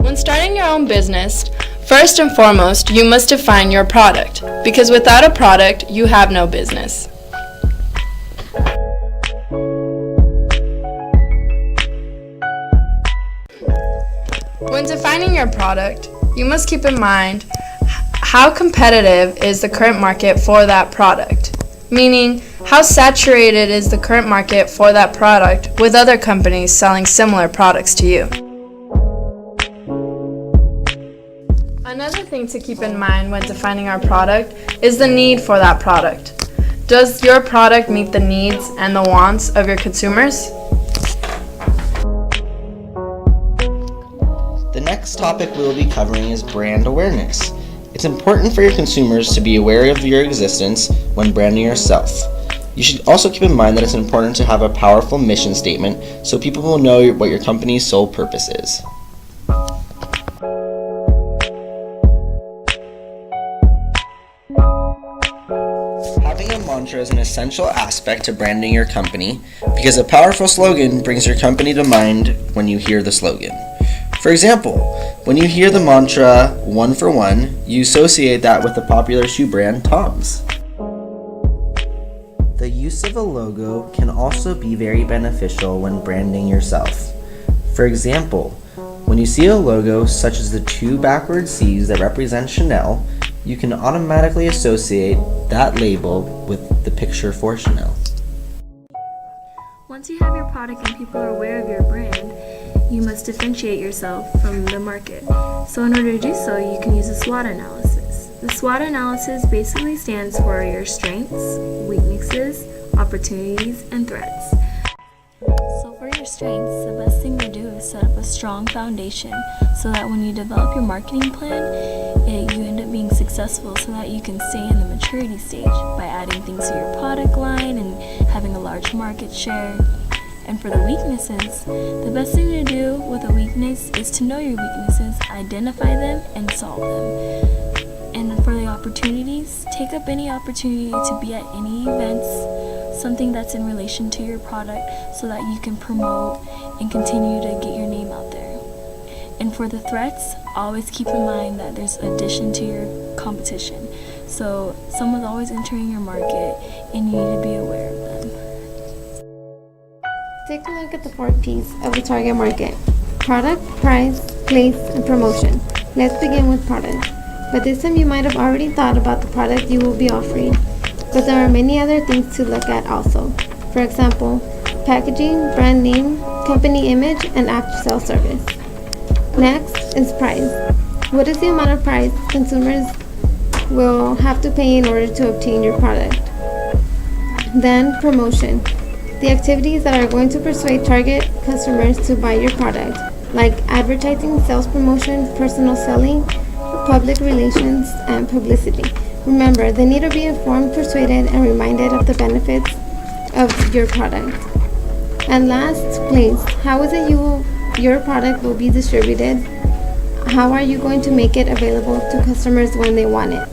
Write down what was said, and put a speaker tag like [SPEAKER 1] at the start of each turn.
[SPEAKER 1] When starting your own business, first and foremost, you must define your product, because without a product, you have no business. When defining your product, you must keep in mind how competitive is the current market for that product, meaning how saturated is the current market for that product with other companies selling similar products to you. Another thing to keep in mind when defining our product is the need for that product. Does your product meet the needs and the wants of your consumers?
[SPEAKER 2] The next topic we will be covering is brand awareness. It's important for your consumers to be aware of your existence when branding yourself. You should also keep in mind that it's important to have a powerful mission statement so people will know what your company's sole purpose is. Having a mantra is an essential aspect to branding your company because a powerful slogan brings your company to mind when you hear the slogan. For example, when you hear the mantra, "one for one," you associate that with the popular shoe brand Tom's. The use of a logo can also be very beneficial when branding yourself. For example, when you see a logo such as the two backward C's that represent Chanel, you can automatically associate that label with the picture for Chanel.
[SPEAKER 3] Once you have your product and people are aware of your brand, you must differentiate yourself from the market. So in order to do so, you can use a SWOT analysis. The SWOT analysis basically stands for your strengths, weaknesses, opportunities, and threats. So for your strengths, the best thing to do is set up a strong foundation so that when you develop your marketing plan, you end up being successful so that you can stay in the maturity stage by adding things to your product line and having a large market share. And for the weaknesses, the best thing to do with a weakness is to know your weaknesses, identify them, and solve them. And for the opportunities, take up any opportunity to be at any events, something that's in relation to your product so that you can promote and continue to get your name out there. And for the threats, always keep in mind that there's addition to your competition. So someone's always entering your market and you need to be aware of them.
[SPEAKER 4] Take a look at the 4 P's of the target market: product, price, place, and promotion. Let's begin with product. By this time you might have already thought about the product you will be offering, but there are many other things to look at also. For example, packaging, brand name, company image, and after-sale service. Next is price. What is the amount of price consumers will have to pay in order to obtain your product? Then promotion. The activities that are going to persuade target customers to buy your product, like advertising, sales promotion, personal selling, public relations, and publicity. Remember, they need to be informed, persuaded, and reminded of the benefits of your product. And last, place. How is it your product will be distributed? How are you going to make it available to customers when they want it?